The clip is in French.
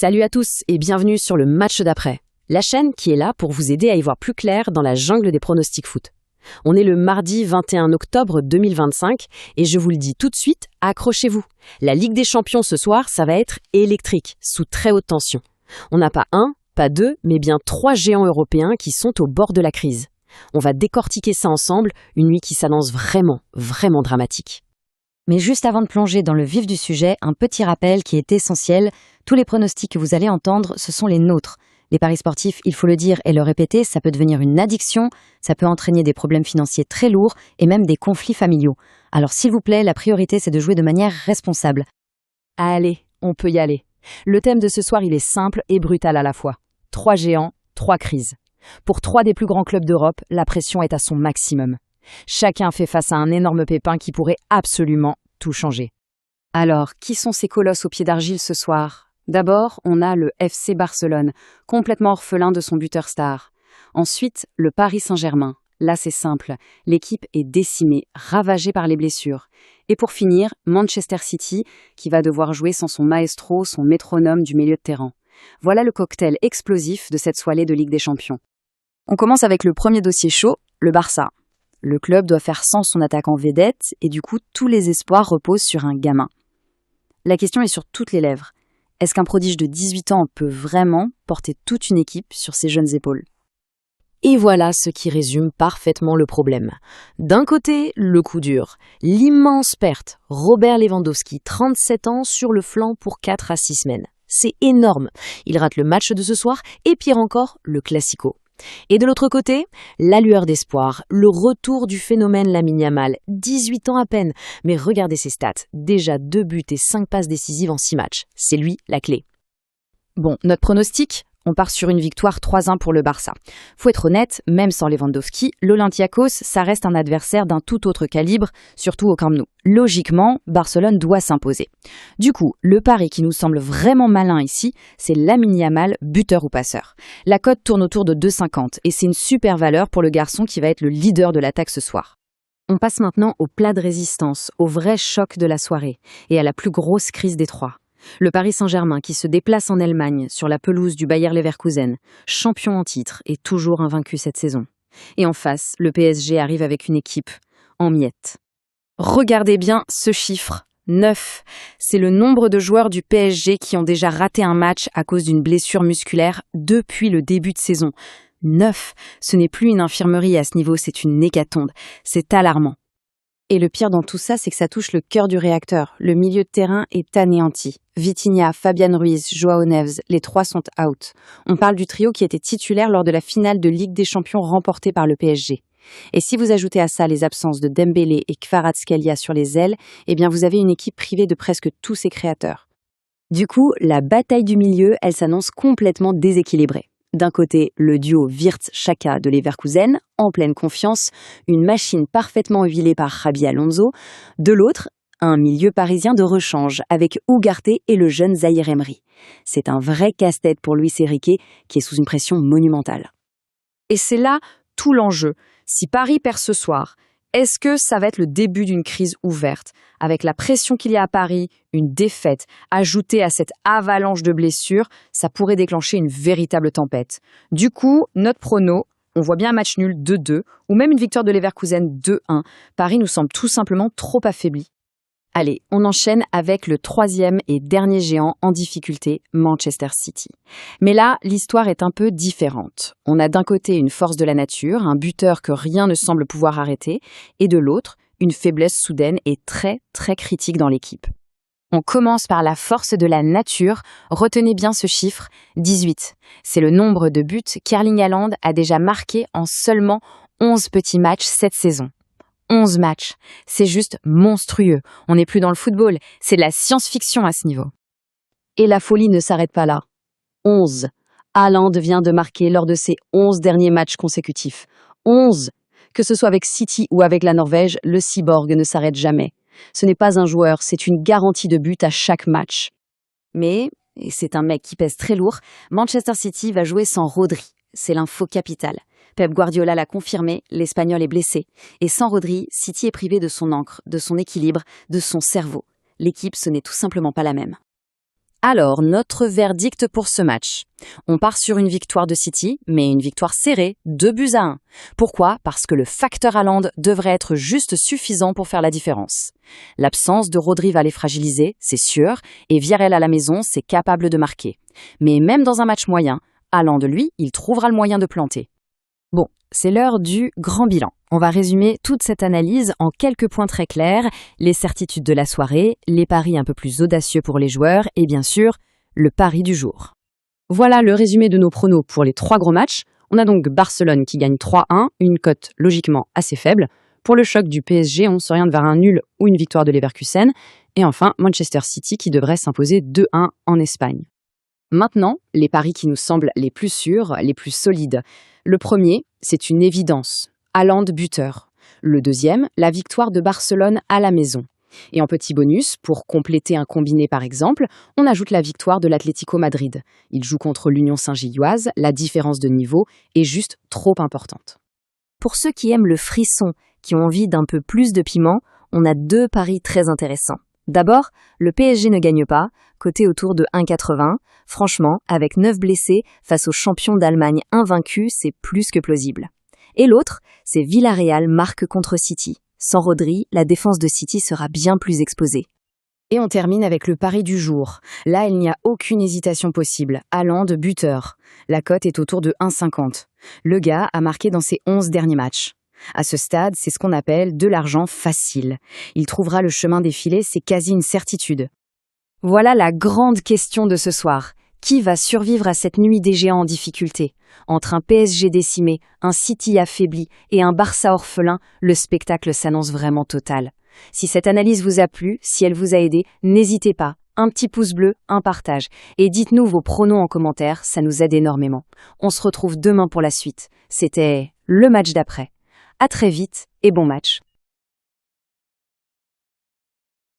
Salut à tous et bienvenue sur le match d'après, la chaîne qui est là pour vous aider à y voir plus clair dans la jungle des pronostics foot. On est le mardi 21 octobre 2025 et je vous le dis tout de suite, accrochez-vous. La Ligue des Champions ce soir, ça va être électrique, sous très haute tension. On n'a pas un, pas deux, mais bien 3 géants européens qui sont au bord de la crise. On va décortiquer ça ensemble, une nuit qui s'annonce vraiment dramatique. Mais juste avant de plonger dans le vif du sujet, un petit rappel qui est essentiel. Tous les pronostics que vous allez entendre, ce sont les nôtres. Les paris sportifs, il faut le dire et le répéter, ça peut devenir une addiction, ça peut entraîner des problèmes financiers très lourds et même des conflits familiaux. Alors s'il vous plaît, la priorité c'est de jouer de manière responsable. Allez, on peut y aller. Le thème de ce soir, il est simple et brutal à la fois. 3 géants, 3 crises. Pour 3 des plus grands clubs d'Europe, la pression est à son maximum. Chacun fait face à un énorme pépin qui pourrait absolument tout changer. Alors, qui sont ces colosses aux pieds d'argile ce soir ? D'abord, on a le FC Barcelone, complètement orphelin de son buteur star. Ensuite, le Paris Saint-Germain. Là, c'est simple, l'équipe est décimée, ravagée par les blessures. Et pour finir, Manchester City, qui va devoir jouer sans son maestro, son métronome du milieu de terrain. Voilà le cocktail explosif de cette soirée de Ligue des Champions. On commence avec le premier dossier chaud, le Barça. Le club doit faire sans son attaquant vedette et du coup, tous les espoirs reposent sur un gamin. La question est sur toutes les lèvres. Est-ce qu'un prodige de 18 ans peut vraiment porter toute une équipe sur ses jeunes épaules ? Et voilà ce qui résume parfaitement le problème. D'un côté, le coup dur, l'immense perte. Robert Lewandowski, 37 ans, sur le flanc pour 4 à 6 semaines. C'est énorme. Il rate le match de ce soir et pire encore, le Classico. Et de l'autre côté, la lueur d'espoir, le retour du phénomène Lamine Yamal, 18 ans à peine. Mais regardez ses stats, déjà 2 buts et 5 passes décisives en 6 matchs. C'est lui la clé. Bon, notre pronostic ? On part sur une victoire 3-1 pour le Barça. Faut être honnête, même sans Lewandowski, l'Olympiakos, ça reste un adversaire d'un tout autre calibre, surtout au Camp Nou. Logiquement, Barcelone doit s'imposer. Du coup, le pari qui nous semble vraiment malin ici, c'est Lamine Yamal, buteur ou passeur. La cote tourne autour de 2,50 et c'est une super valeur pour le garçon qui va être le leader de l'attaque ce soir. On passe maintenant au plat de résistance, au vrai choc de la soirée et à la plus grosse crise des 3. Le Paris Saint-Germain qui se déplace en Allemagne sur la pelouse du Bayer Leverkusen, champion en titre et toujours invaincu cette saison. Et en face, le PSG arrive avec une équipe en miettes. Regardez bien ce chiffre, 9. C'est le nombre de joueurs du PSG qui ont déjà raté un match à cause d'une blessure musculaire depuis le début de saison. 9. Ce n'est plus une infirmerie à ce niveau, c'est une hécatombe. C'est alarmant. Et le pire dans tout ça, c'est que ça touche le cœur du réacteur. Le milieu de terrain est anéanti. Vitinha, Fabian Ruiz, Joao Neves, les 3 sont out. On parle du trio qui était titulaire lors de la finale de Ligue des Champions remportée par le PSG. Et si vous ajoutez à ça les absences de Dembélé et Kvaratskhelia sur les ailes, eh bien vous avez une équipe privée de presque tous ses créateurs. Du coup, la bataille du milieu, elle s'annonce complètement déséquilibrée. D'un côté, le duo Wirtz-Xhaka de Leverkusen, en pleine confiance, une machine parfaitement huilée par Xabi Alonso. De l'autre, un milieu parisien de rechange avec Ugarte et le jeune Zahir Emery. C'est un vrai casse-tête pour Luis Enrique qui est sous une pression monumentale. Et c'est là tout l'enjeu. Si Paris perd ce soir, est-ce que ça va être le début d'une crise ouverte ? Avec la pression qu'il y a à Paris, une défaite ajoutée à cette avalanche de blessures, ça pourrait déclencher une véritable tempête. Du coup, notre prono, on voit bien un match nul 2-2 ou même une victoire de Leverkusen 2-1. Paris nous semble tout simplement trop affaibli. Allez, on enchaîne avec le 3e et dernier géant en difficulté, Manchester City. Mais là, l'histoire est un peu différente. On a d'un côté une force de la nature, un buteur que rien ne semble pouvoir arrêter, et de l'autre, une faiblesse soudaine et très critique dans l'équipe. On commence par la force de la nature. Retenez bien ce chiffre, 18. C'est le nombre de buts qu'Erling Haaland a déjà marqué en seulement 11 petits matchs cette saison. 11 matchs. C'est juste monstrueux. On n'est plus dans le football. C'est de la science-fiction à ce niveau. Et la folie ne s'arrête pas là. 11. Haaland vient de marquer lors de ses 11 derniers matchs consécutifs. 11. Que ce soit avec City ou avec la Norvège, le cyborg ne s'arrête jamais. Ce n'est pas un joueur, c'est une garantie de but à chaque match. Mais, et c'est un mec qui pèse très lourd, Manchester City va jouer sans Rodri. C'est l'info capitale. Pep Guardiola l'a confirmé, l'Espagnol est blessé. Et sans Rodri, City est privé de son encre, de son équilibre, de son cerveau. L'équipe, ce n'est tout simplement pas la même. Alors, notre verdict pour ce match. On part sur une victoire de City, mais une victoire serrée, 2-1. Pourquoi ? Parce que le facteur Haaland devrait être juste suffisant pour faire la différence. L'absence de Rodri va les fragiliser, c'est sûr, et Villarreal à la maison, c'est capable de marquer. Mais même dans un match moyen, Haaland, lui, il trouvera le moyen de planter. Bon, c'est l'heure du grand bilan. On va résumer toute cette analyse en quelques points très clairs, les certitudes de la soirée, les paris un peu plus audacieux pour les joueurs et bien sûr, le pari du jour. Voilà le résumé de nos pronos pour les 3 gros matchs. On a donc Barcelone qui gagne 3-1, une cote logiquement assez faible. Pour le choc du PSG, on s'oriente vers un nul ou une victoire de Leverkusen. Et enfin, Manchester City qui devrait s'imposer 2-1 en Espagne. Maintenant, les paris qui nous semblent les plus sûrs, les plus solides. Le premier, c'est une évidence. Haaland buteur. Le deuxième, la victoire de Barcelone à la maison. Et en petit bonus, pour compléter un combiné par exemple, on ajoute la victoire de l'Atlético Madrid. Il joue contre l'Union Saint-Gilloise, la différence de niveau est juste trop importante. Pour ceux qui aiment le frisson, qui ont envie d'un peu plus de piment, on a 2 paris très intéressants. D'abord, le PSG ne gagne pas, coté autour de 1,80. Franchement, avec 9 blessés, face aux champions d'Allemagne invaincus, c'est plus que plausible. Et l'autre, c'est Villarreal marque contre City. Sans Rodri, la défense de City sera bien plus exposée. Et on termine avec le pari du jour. Là, il n'y a aucune hésitation possible. Haaland buteur. La cote est autour de 1,50. Le gars a marqué dans ses 11 derniers matchs. À ce stade, c'est ce qu'on appelle de l'argent facile. Il trouvera le chemin défilé, c'est quasi une certitude. Voilà la grande question de ce soir. Qui va survivre à cette nuit des géants en difficulté ? Entre un PSG décimé, un City affaibli et un Barça orphelin, le spectacle s'annonce vraiment total. Si cette analyse vous a plu, si elle vous a aidé, n'hésitez pas. Un petit pouce bleu, un partage. Et dites-nous vos pronos en commentaire, ça nous aide énormément. On se retrouve demain pour la suite. C'était le match d'après. À très vite et bon match.